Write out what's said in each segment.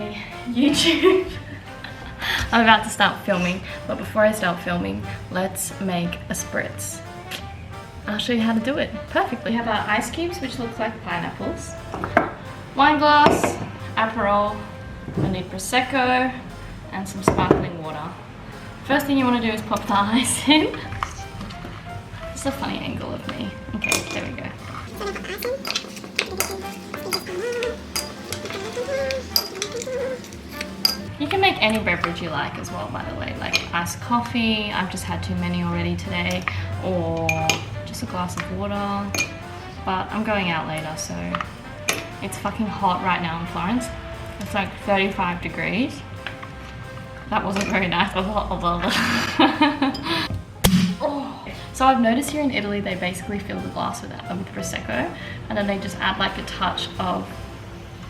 my YouTube. I'm about to start filming, but before I start filming, let's make a spritz. I'll show you how to do it perfectly. We have our ice cubes, which look like pineapples. Wine glass, Aperol, I need Prosecco, and some sparkling water. First thing you want to do is pop the ice in. It's a funny angle of me. Okay, there we go. You can make any beverage you like as well, by the way, like iced coffee, I've just had too many already today, or just a glass of water, but I'm going out later, so it's fucking hot right now in Florence. It's like 35 degrees. That wasn't very nice. Oh. So I've noticed here in Italy, they basically fill the glass with Prosecco, and then they just add like a touch of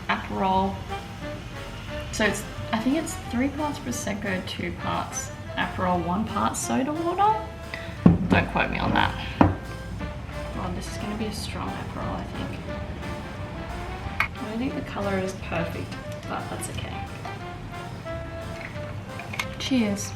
Aperol. So it's, I think it's 3 parts Prosecco, 2 parts Aperol, 1 part soda water. Don't quote me on that. Oh, this is gonna be a strong Aperol, I think. I don't think the color is perfect, but that's okay. Cheers.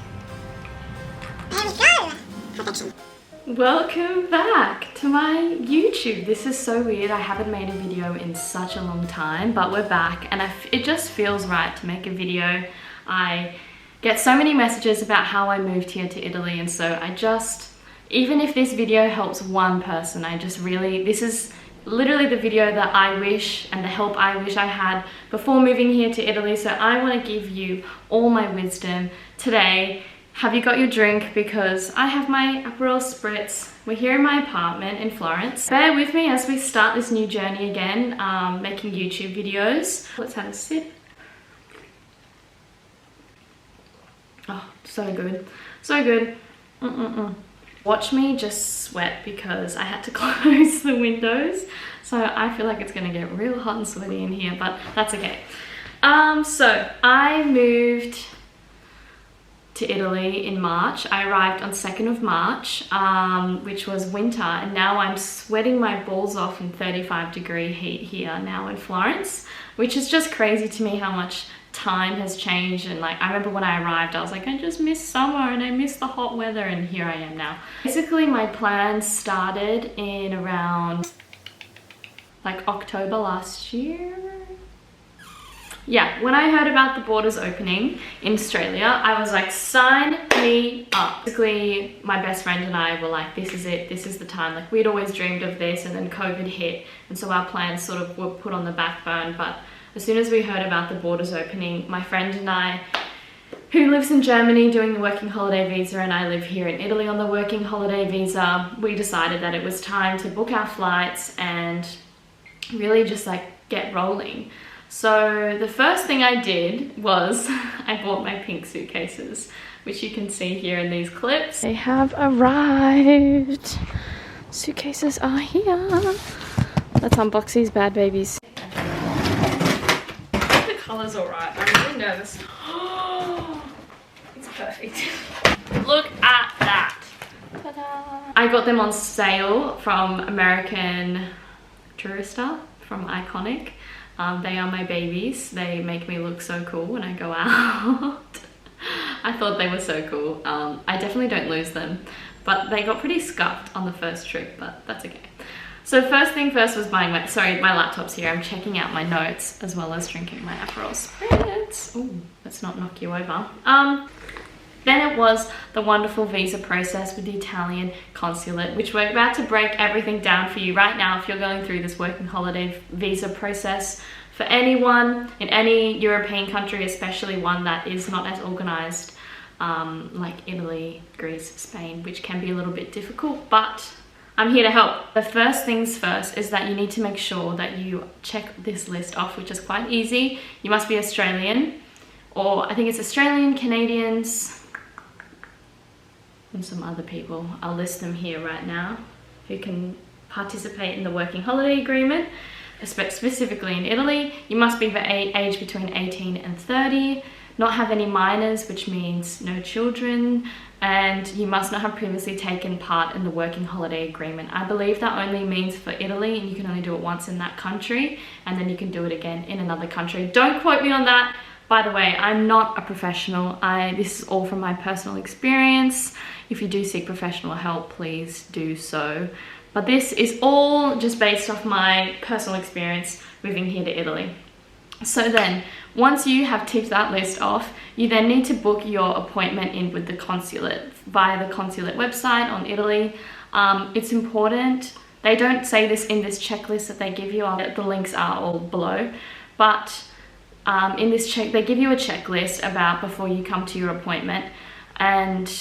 Welcome back to my YouTube. This is so weird. I haven't made a video in such a long time, but we're back and it just feels right to make a video. I get so many messages about how I moved here to Italy, and so I just, even if this video helps one person, I just really, this is literally the video that I wish and the help I wish I had before moving here to Italy. So I want to give you all my wisdom today. Have you got your drink? Because I have my Aperol Spritz. We're here in my apartment in Florence. Bear with me as we start this new journey again, making YouTube videos. Let's have a sip. Oh, so good. So good. Watch me just sweat because I had to close the windows. So I feel like it's gonna get real hot and sweaty in here, but that's okay. So I moved to Italy in March. I arrived on 2nd of March, which was winter, and now I'm sweating my balls off in 35-degree heat here now in Florence, which is just crazy to me how much time has changed. And like, I remember when I arrived, I was like, I just miss summer and I miss the hot weather, and here I am now. Basically, my plan started in around like October last year. Yeah, when I heard about the borders opening in Australia, I was like, sign me up. Basically, my best friend and I were like, this is it, this is the time. Like, we'd always dreamed of this, and then COVID hit, and so our plans sort of were put on the back burner. But as soon as we heard about the borders opening, my friend and I, who lives in Germany doing the working holiday visa, and I live here in Italy on the working holiday visa, we decided that it was time to book our flights and really just like get rolling. So the first thing I did was I bought my pink suitcases, which you can see here in these clips. They have arrived. Suitcases are here. Let's unbox these bad babies. The color's alright. I'm really nervous. It's perfect. Look at that. Ta-da. I got them on sale from American Tourister, from Iconic. They are my babies. They make me look so cool when I go out. I thought they were so cool. I definitely don't lose them, but they got pretty scuffed on the first trip, but that's okay. So first thing first was buying my, sorry, my laptop's here. I'm checking out my notes as well as drinking my Aperol Spritz. Ooh, let's not knock you over. Then it was the wonderful visa process with the Italian consulate, which we're about to break everything down for you right now if you're going through this working holiday visa process. For anyone in any European country, especially one that is not as organized like Italy, Greece, Spain, which can be a little bit difficult, but I'm here to help. The first things first is that you need to make sure that you check this list off, which is quite easy. You must be Australian, or I think it's Australian, Canadians, and some other people. I'll list them here right now who can participate in the working holiday agreement. Specifically in Italy, you must be age between 18 and 30, not have any minors, which means no children, and you must not have previously taken part in the working holiday agreement. I believe that only means for Italy, and you can only do it once in that country, and then you can do it again in another country. Don't quote me on that. By the way, I'm not a professional. This is all from my personal experience. If you do seek professional help, please do so. But this is all just based off my personal experience moving here to Italy. So then, once you have ticked that list off, you then need to book your appointment in with the consulate via the consulate website on Italy. It's important. They don't say this in this checklist that they give you. The links are all below. But in this they give you a checklist about before you come to your appointment. And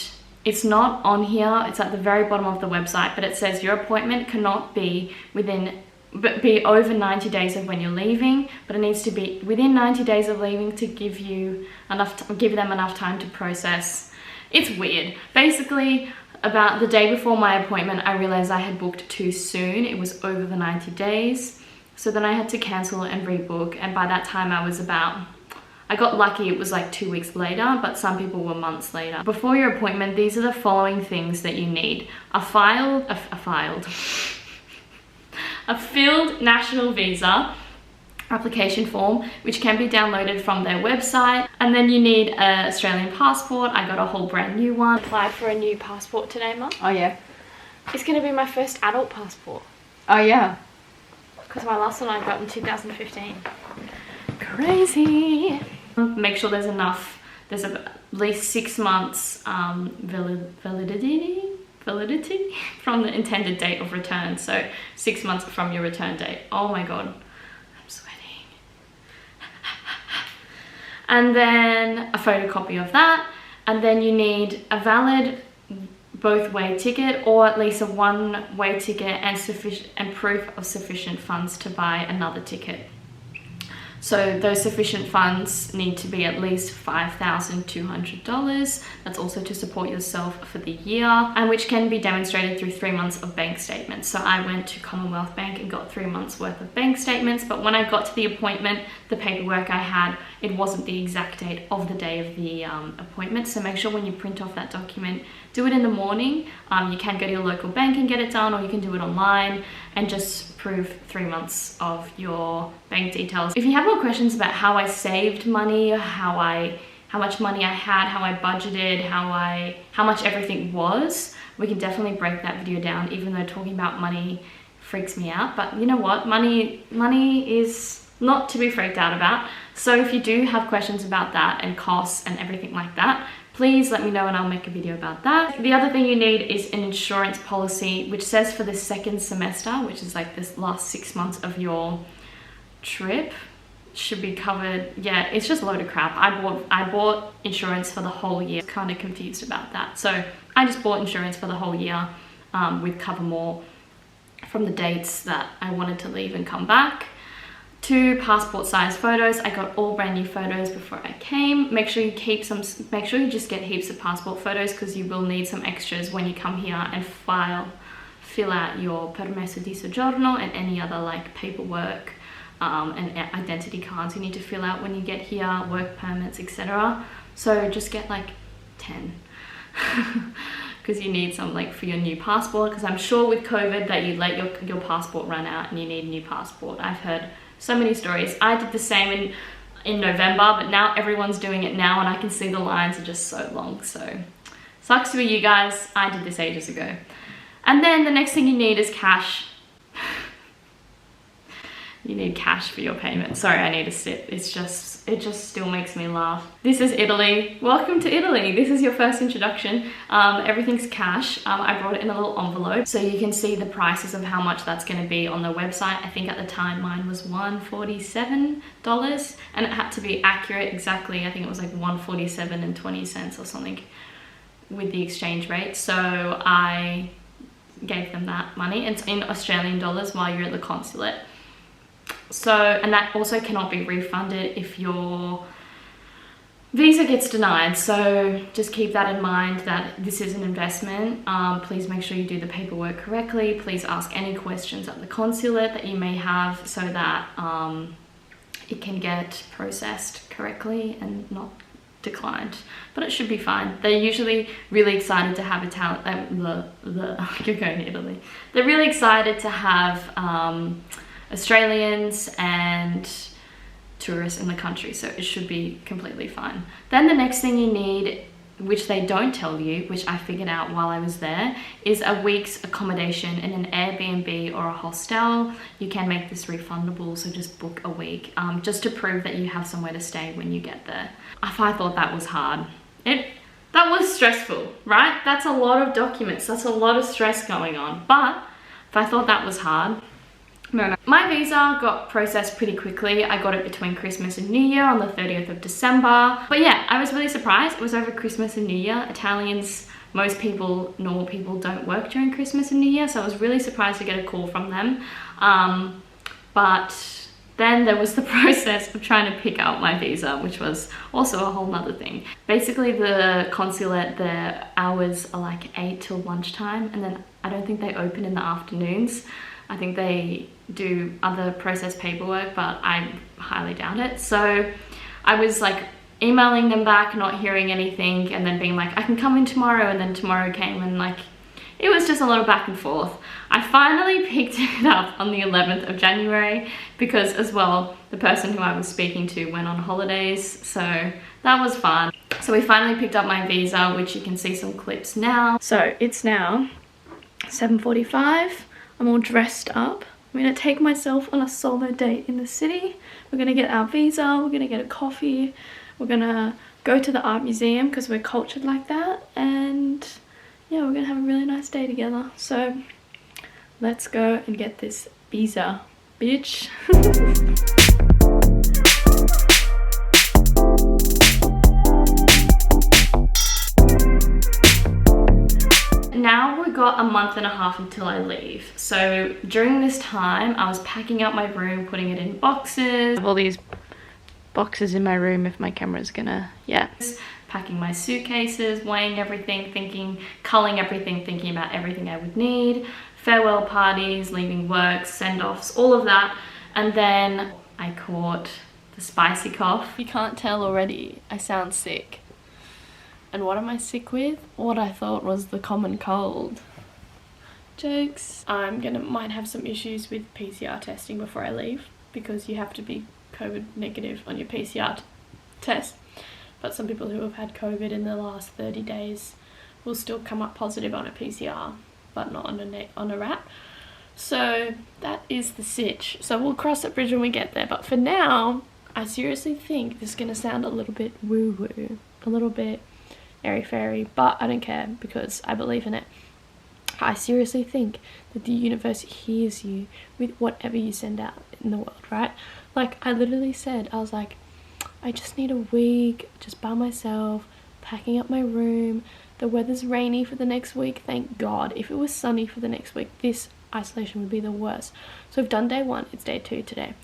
it's not on here. It's at the very bottom of the website. But it says your appointment cannot be over 90 days of when you're leaving, but it needs to be within 90 days of leaving to give them enough time to process. It's weird. Basically, about the day before my appointment, I realized I had booked too soon. It was over the 90 days. So then I had to cancel and rebook. And by that time I got lucky, it was like 2 weeks later, but some people were months later. Before your appointment, these are the following things that you need. A filled national visa application form, which can be downloaded from their website. And then you need an Australian passport. I got a whole brand new one. Applied for a new passport today, Mum. Oh yeah. It's gonna be my first adult passport. Oh yeah. Because my last one I got in 2015. Crazy. Make sure there's at least 6 months validity from the intended date of return. So 6 months from your return date. Oh my god, I'm sweating. And then a photocopy of that. And then you need a valid both-way ticket, or at least a one-way ticket and proof of sufficient funds to buy another ticket. So those sufficient funds need to be at least $5,200. That's also to support yourself for the year, and which can be demonstrated through 3 months of bank statements. So I went to Commonwealth Bank and got 3 months worth of bank statements, but when I got to the appointment, the paperwork I had, it wasn't the exact date of the day of the appointment. So make sure when you print off that document, do it in the morning. You can go to your local bank and get it done, or you can do it online and just prove 3 months of your bank details. If you have more questions about how I saved money, how much money I had, how I budgeted, how much everything was, we can definitely break that video down, even though talking about money freaks me out. But you know what? Money is not to be freaked out about. So if you do have questions about that and costs and everything like that, please let me know and I'll make a video about that. The other thing you need is an insurance policy, which says for the second semester, which is like this last 6 months of your trip, should be covered. Yeah, it's just a load of crap. I bought insurance for the whole year. Kind of confused about that. So I just bought insurance for the whole year with Cover More from the dates that I wanted to leave and come back. 2 passport size photos. I got all brand new photos before I came. Make sure you just get heaps of passport photos, because you will need some extras when you come here and fill out your permesso di soggiorno and any other like paperwork and identity cards you need to fill out when you get here, work permits, etc. So just get like 10 because you need some like for your new passport, because I'm sure with COVID that you let your passport run out and you need a new passport. I've heard so many stories. I did the same in November, but now everyone's doing it now and I can see the lines are just so long. So sucks to be you guys. I did this ages ago. And then the next thing you need is cash. You need cash for your payment. Sorry, I need to sit. It just still makes me laugh. This is Italy. Welcome to Italy. This is your first introduction. Everything's cash. I brought it in a little envelope so you can see the prices of how much that's going to be on the website. I think at the time mine was $147 and it had to be accurate exactly. I think it was like $147.20 or something with the exchange rate. So I gave them that money. It's in Australian dollars while you're at the consulate. So, and that also cannot be refunded if your visa gets denied. So just keep that in mind, that this is an investment. Please make sure you do the paperwork correctly. Please ask any questions at the consulate that you may have so that it can get processed correctly and not declined. But it should be fine. They're usually really excited to have you're going to Italy. They're really excited to have Australians and tourists in the country, so it should be completely fine. Then the next thing you need, which they don't tell you, which I figured out while I was there, is a week's accommodation in an Airbnb or a hostel. You can make this refundable, so just book a week, just to prove that you have somewhere to stay when you get there. If I thought that was hard, that was stressful, right? That's a lot of documents, that's a lot of stress going on. But if I thought that was hard, no. My visa got processed pretty quickly. I got it between Christmas and New Year on the 30th of December. But yeah, I was really surprised. It was over Christmas and New Year. Italians, most people, normal people don't work during Christmas and New Year, so I was really surprised to get a call from them. But then there was the process of trying to pick out my visa, which was also a whole nother thing. Basically, the consulate, their hours are like 8 till lunchtime, and then I don't think they open in the afternoons. I think they do other process paperwork, but I highly doubt it. So I was like emailing them back, not hearing anything, and then being like, I can come in tomorrow, and then tomorrow came, and like, it was just a lot of back and forth. I finally picked it up on the 11th of January because as well, the person who I was speaking to went on holidays, so that was fun. So we finally picked up my visa, which you can see some clips now. So it's now 7:45. I'm all dressed up. I'm gonna take myself on a solo date in the city. We're gonna get our visa, we're gonna get a coffee, we're gonna go to the art museum because we're cultured like that, and yeah, we're gonna have a really nice day together. So let's go and get this visa, bitch. Now we've got a month and a half until I leave. So during this time, I was packing up my room, putting it in boxes. I have all these boxes in my room if my camera's gonna, yeah. Packing my suitcases, weighing everything, thinking, culling everything, thinking about everything I would need. Farewell parties, leaving work, send-offs, all of that. And then I caught the spicy cough. You can't tell already, I sound sick. And what am I sick with? What I thought was the common cold. Jokes. Might have some issues with PCR testing before I leave because you have to be COVID negative on your PCR test. But some people who have had COVID in the last 30 days will still come up positive on a PCR, but not on a rat. So that is the sitch. So we'll cross that bridge when we get there. But for now, I seriously think this is going to sound a little bit woo-woo, a little bit airy-fairy, but I don't care because I believe in it. I seriously think that the universe hears you with whatever you send out in the world, right? Like, I literally said, I was like, I just need a week just by myself, packing up my room. The weather's rainy for the next week, thank God. If it was sunny for the next week, this isolation would be the worst. So I've done day 1, it's day 2 today.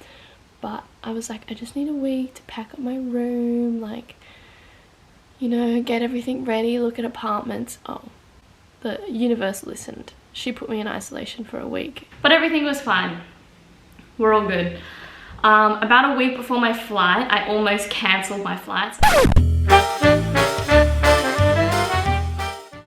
But I was like, I just need a week to pack up my room, like, you know, get everything ready, look at apartments. Oh, the universe listened. She put me in isolation for a week. But everything was fine. We're all good. About a week before my flight, I almost cancelled my flights.